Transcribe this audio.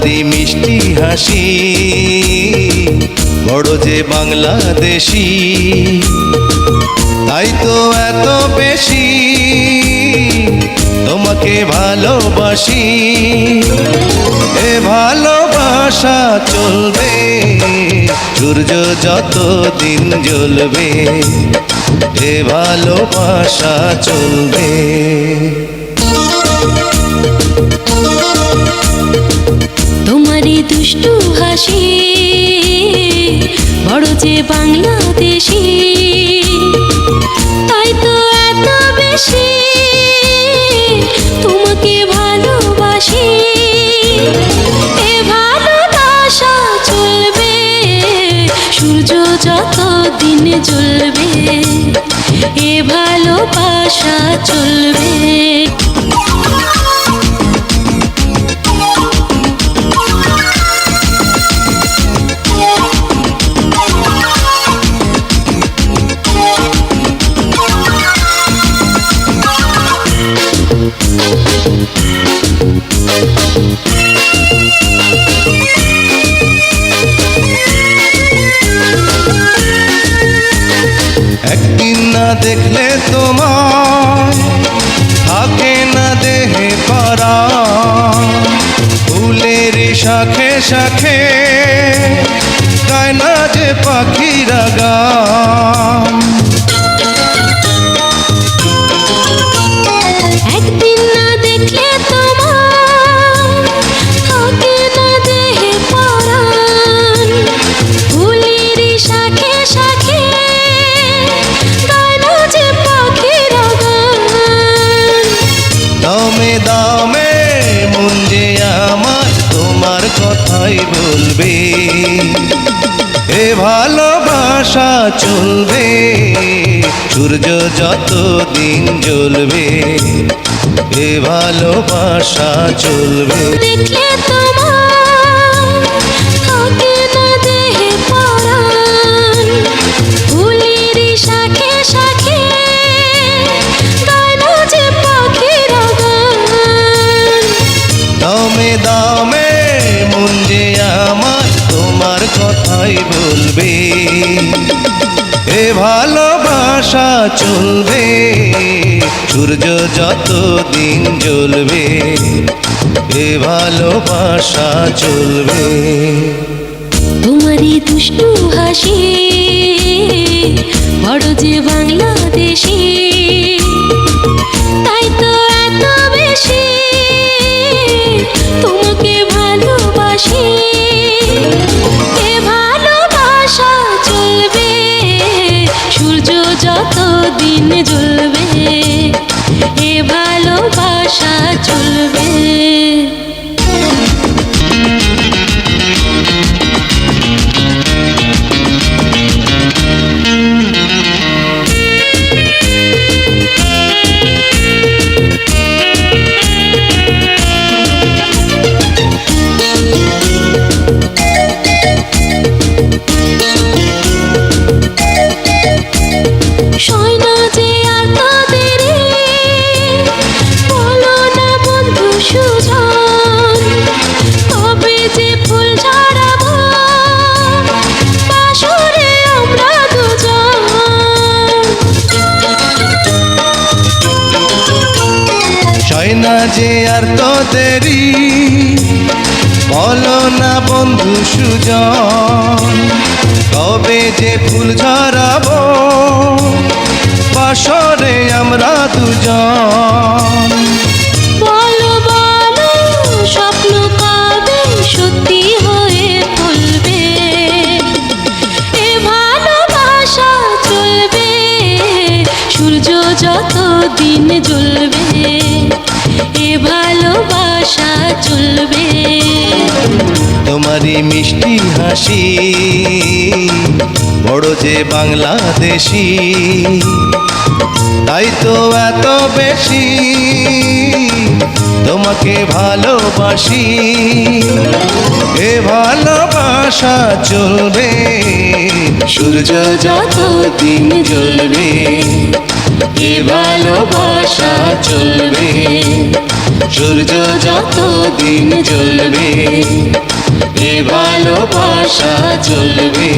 তোমারই মিষ্টি হাসি বড় যে বাংলাদেশি, তাই তো এত বেশি তোমাকে ভালোবাসি। এ ভালোবাসা চলবে সূর্য যত দিন জ্বলবে, এ ভালোবাসা চলবে। তোমারই দুষ্টু হাসি বড় যে বাংলাদেশি, তাই তো এত বেশি তোমাকে ভালোবাসি। এ ভালোবাসা চলবে সূর্য যত দিন জ্বলবে, এ ভালোবাসা চলবে। একদিন না দেখলে তোমায় থাকে না দেহে পারা, ফুলের শাখে শাখে গায় না যে পাখিরা গান। একদিন না দেখলে তোমায় থাকে না দেহে পরাণ, ফুলের শাখে শাখে গায় না যে পাখিরা গান। দামে দামে মন যে আমার তোমার কথাই বলবে, এ ভালোবাসা চলবে সূর্য যত দিন জ্বলবে, এ ভালোবাসা চলবে। দেখলে তোমায় থাকে না দেহে পরাণ, ফুলের শাখে শাখে গায় না যে পাখিরা গান। দামে দামে মন যে আমার তোমার কথাই বলবে, এ ভালোবাসা চলবে সূর্য যত দিন জ্বলবে, এ ভালোবাসা চলবে। তোমারই দুষ্টু হাসি বড় যে বাংলাদেশি, তাই তো এত বেশি তোমাকে ভালোবাসি। এ ভালোবাসা চলবে সূর্য যত দিন জ্বলবে, এ ভালোবাসা চলবে। সয় না যে আর তাদের বলো না বন্ধু সুজন, কবে যে ফুল ঝরাবো বাসরে আমরা দুজন। সয় না যে আর তোদেরই বলো না বন্ধু সুজন, কবে যে ফুল ঝরাবো বাসরে আমরা দুজন। বলো বলো স্বপ্ন কবে সত্যি হয়ে ফুলবে, এ ভালোবাসা চলবে সূর্য যত দিন জ্বলবে, এ ভালোবাসা চলবে। তোমারই মিষ্টি হাসি বড় যে বাংলাদেশি, তাই তো এত বেশি তোমাকে ভালোবাসি। এ ভালোবাসা চলবে সূর্য যত দিন জ্বলবে, এ ভালোবাসা চলবে সূর্য যত দিন জ্বলবে। ভালোবাসা চলবে।